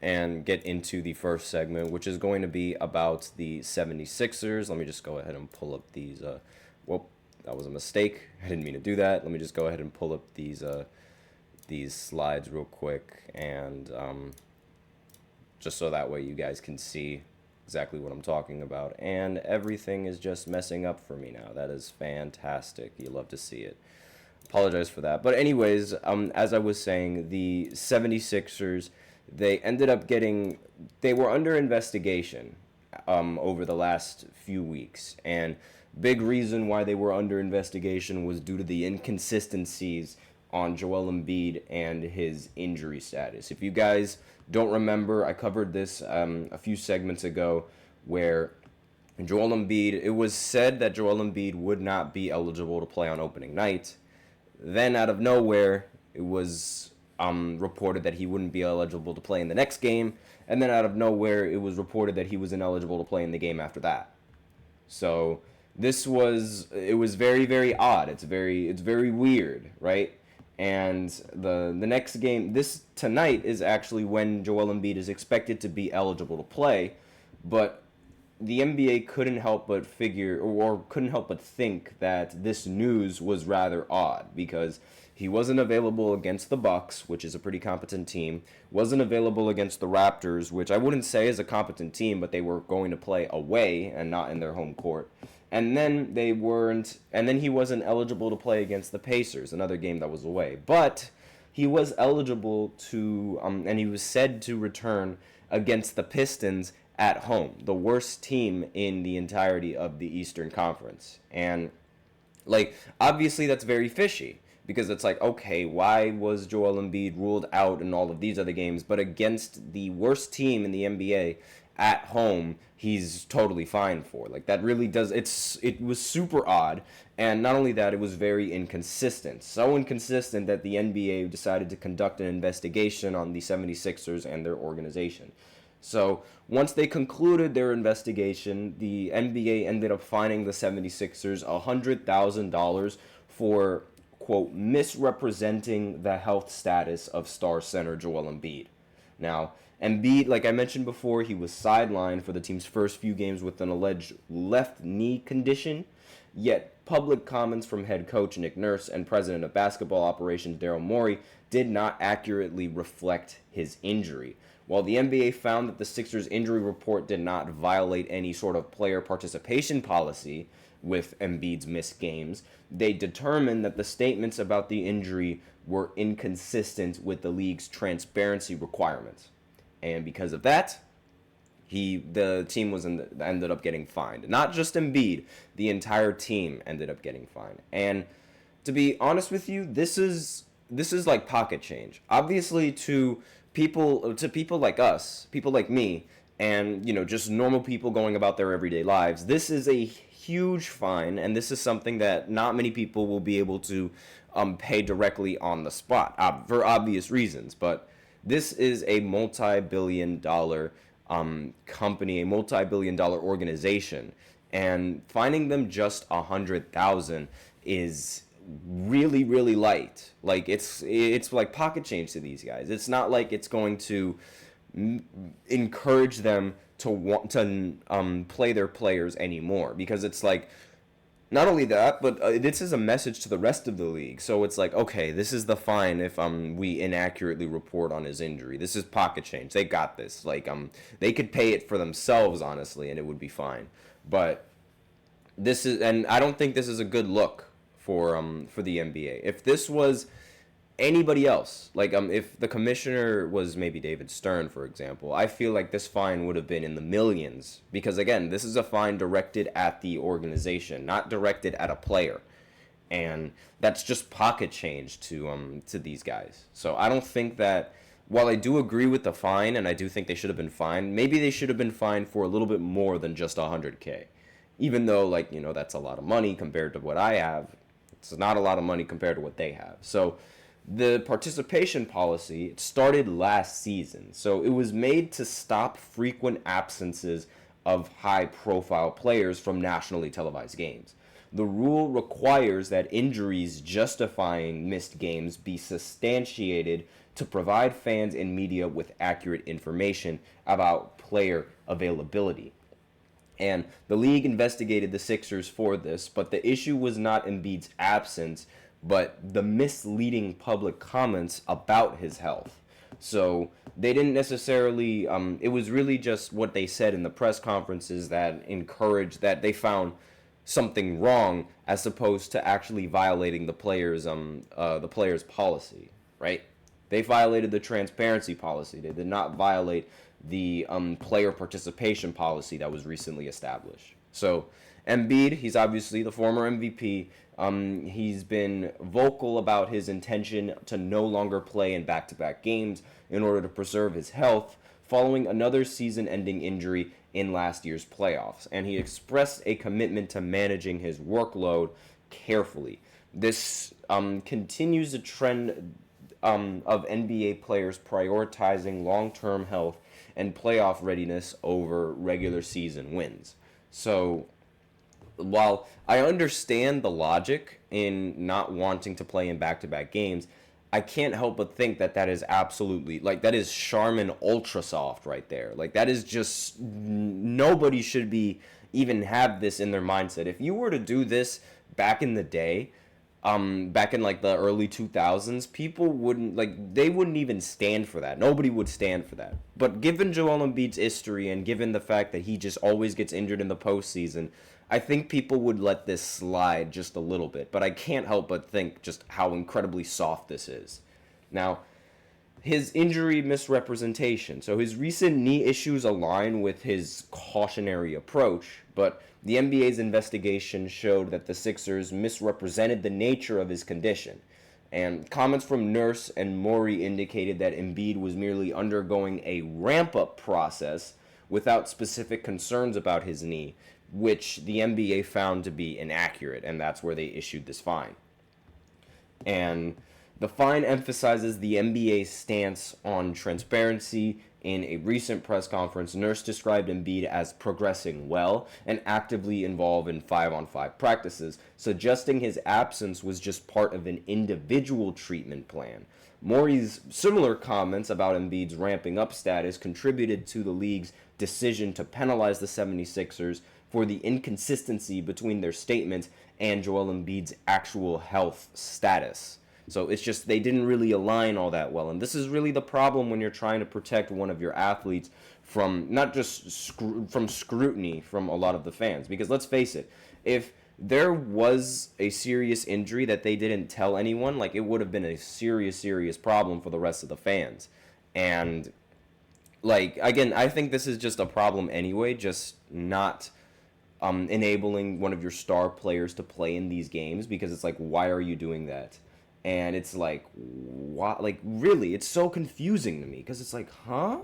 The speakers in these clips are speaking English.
and get into the first segment, which is going to be about the 76ers. Let me just go ahead and pull up these. Whoop, that was a mistake. I didn't mean to do that. Let me just go ahead and pull up these slides real quick, and just so that way you guys can see exactly what I'm talking about. And everything is just messing up for me now. That is fantastic. You love to see it. Apologize for that. But anyways, as I was saying, the 76ers, they were under investigation over the last few weeks. And big reason why they were under investigation was due to the inconsistencies on Joel Embiid and his injury status. If you guys don't remember, I covered this a few segments ago where Joel Embiid, it was said that Joel Embiid would not be eligible to play on opening night. Then out of nowhere, it was reported that he wouldn't be eligible to play in the next game. And then out of nowhere, it was reported that he was ineligible to play in the game after that. So it was very, very odd. It's very weird, right? And the next game, this tonight, is actually when Joel Embiid is expected to be eligible to play. But the NBA couldn't help but think that this news was rather odd, because he wasn't available against the Bucks, which is a pretty competent team, wasn't available against the Raptors, which I wouldn't say is a competent team, but they were going to play away and not in their home court. And then he wasn't eligible to play against the Pacers, another game that was away. But he was eligible to, and he was said to return against the Pistons at home, the worst team in the entirety of the Eastern Conference. And, obviously that's very fishy, because it's okay, why was Joel Embiid ruled out in all of these other games, but against the worst team in the NBA at home, he's totally fine for? That really does, it was super odd. And not only that, it was very inconsistent. So inconsistent that the NBA decided to conduct an investigation on the 76ers and their organization. So once they concluded their investigation, the NBA ended up fining the 76ers $100,000 for, quote, misrepresenting the health status of star center Joel Embiid. Now, Embiid, like I mentioned before, he was sidelined for the team's first few games with an alleged left knee condition, yet public comments from head coach Nick Nurse and president of basketball operations Daryl Morey did not accurately reflect his injury. While the NBA found that the Sixers' injury report did not violate any sort of player participation policy with Embiid's missed games, they determined that the statements about the injury were inconsistent with the league's transparency requirements. And because of that, the team ended up getting fined. Not just Embiid, the entire team ended up getting fined. And to be honest with you, this is like pocket change. Obviously, to people like us, people like me, and just normal people going about their everyday lives, this is a huge fine, and this is something that not many people will be able to pay directly on the spot, for obvious reasons. But this is a multi-billion-dollar company, a multi-billion-dollar organization, and fining them just $100,000 is really, really light. It's like pocket change to these guys. It's not like it's going to encourage them to want to play their players anymore, because it's not only that, but this is a message to the rest of the league. So it's okay, this is the fine if we inaccurately report on his injury. This is pocket change. They got this. They could pay it for themselves, honestly, and it would be fine. But and I don't think this is a good look for the NBA. If this was anybody else, if the commissioner was maybe David Stern, for example, I feel like this fine would have been in the millions, because again, this is a fine directed at the organization, not directed at a player. And that's just pocket change to these guys. So I don't think that, while I do agree with the fine and I do think they should have been fined, maybe they should have been fined for a little bit more than just $100K. Even though that's a lot of money compared to what I have. It's not a lot of money compared to what they have. So the participation policy, it started last season. So it was made to stop frequent absences of high-profile players from nationally televised games. The rule requires that injuries justifying missed games be substantiated to provide fans and media with accurate information about player availability. And the league investigated the Sixers for this, but the issue was not Embiid's absence, but the misleading public comments about his health. So they didn't necessarily, it was really just what they said in the press conferences that encouraged that they found something wrong as opposed to actually violating the player's policy, right? They violated the transparency policy. They did not violate the player participation policy that was recently established. So Embiid, he's obviously the former MVP. He's been vocal about his intention to no longer play in back-to-back games in order to preserve his health following another season-ending injury in last year's playoffs. And he expressed a commitment to managing his workload carefully. This continues a trend of NBA players prioritizing long-term health and playoff readiness over regular season wins. So while I understand the logic in not wanting to play in back-to-back games, I can't help but think that that is absolutely, like, that is Charmin Ultra Soft right there. Like, that is just, nobody should be even have this in their mindset. If you were to do this back in the day, back in like the early 2000s, people wouldn't, like, they wouldn't even stand for that. Nobody would stand for that. But given Joel Embiid's history and given the fact that he just always gets injured in the postseason, I think people would let this slide just a little bit. But I can't help but think just how incredibly soft this is. Now, his injury misrepresentation. So his recent knee issues align with his cautionary approach, but the NBA's investigation showed that the Sixers misrepresented the nature of his condition. And comments from Nurse and Morey indicated that Embiid was merely undergoing a ramp-up process without specific concerns about his knee, which the NBA found to be inaccurate, and that's where they issued this fine. And the fine emphasizes the NBA's stance on transparency. In a recent press conference, Nurse described Embiid as progressing well and actively involved in 5-on-5 practices, suggesting his absence was just part of an individual treatment plan. Morey's similar comments about Embiid's ramping up status contributed to the league's decision to penalize the 76ers for the inconsistency between their statements and Joel Embiid's actual health status. So it's just they didn't really align all that well. And this is really the problem when you're trying to protect one of your athletes from not just from scrutiny from a lot of the fans. Because let's face it, if there was a serious injury that they didn't tell anyone, like, it would have been a serious problem for the rest of the fans. And, like, again, I think this is just a problem anyway, just not enabling one of your star players to play in these games, because it's like, why are you doing that? And it's like, why? Like, really, it's so confusing to me, because it's like, huh?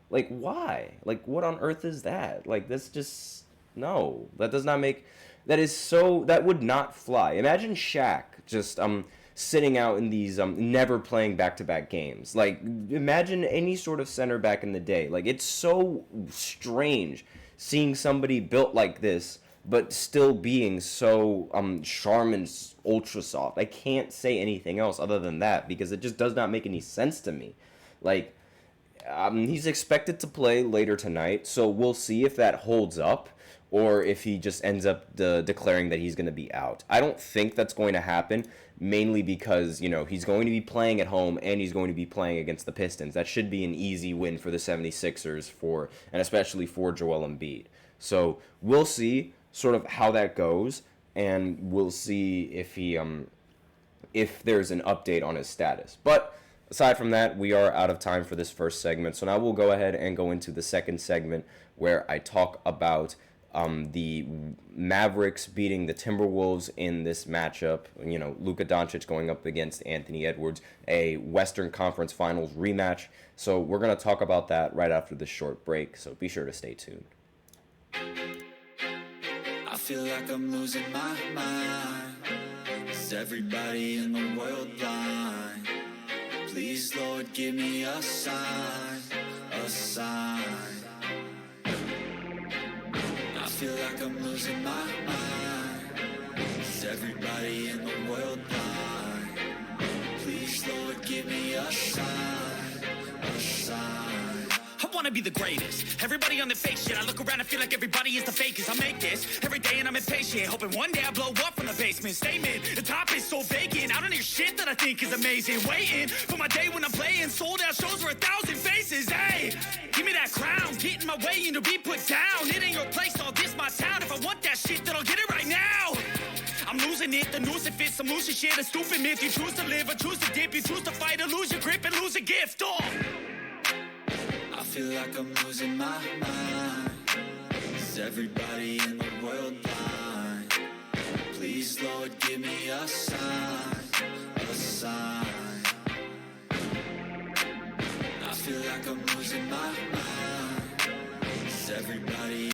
Like, why? Like, what on earth is that? Like, this just, no, that does not make, that is so, that would not fly. Imagine Shaq just sitting out in these, never playing back-to-back games. Like, imagine any sort of center back in the day. Like, it's so strange seeing somebody built like this, but still being so Charmin's ultra soft. I can't say anything else other than that, because it just does not make any sense to me. Like, he's expected to play later tonight, so we'll see if that holds up, or if he just ends up declaring that he's going to be out. I don't think that's going to happen, mainly because, you know, he's going to be playing at home and he's going to be playing against the Pistons. That should be an easy win for the 76ers, and especially for Joel Embiid. So we'll see sort of how that goes, and we'll see if he if there's an update on his status. But aside from that, we are out of time for this first segment, so now we'll go ahead and go into the second segment, where I talk about the Mavericks beating the Timberwolves in this matchup. You know, Luka Doncic going up against Anthony Edwards, a Western Conference Finals rematch. So we're going to talk about that right after this short break, so be sure to stay tuned. I feel like I'm losing my mind. Is everybody in the world blind? Please, Lord, give me a sign, a sign. I feel like I'm losing my mind. everybody in the world blind? Please, Lord, give me a sign, a sign. I wanna be the greatest. Everybody on the fake shit. I look around and feel like everybody is the fakest. I make this every day and I'm impatient, hoping one day I blow up from the basement. Statement, the top is so vacant. I don't hear shit that I think is amazing. Waiting for my day when I'm playing sold out shows for 1,000 faces. Hey, give me that crown, get in my way and to be put down. It ain't your place, all this my town. If I want that shit, then I'll get it right now. I'm losing it, the noose it fits, some losing shit, a stupid myth. You choose to live or choose to dip, you choose to fight or lose your grip and lose a gift. Oh. I feel like I'm losing my mind. Is everybody in the world blind? Please, Lord, give me a sign, a sign. I feel like I'm losing my mind. Is everybody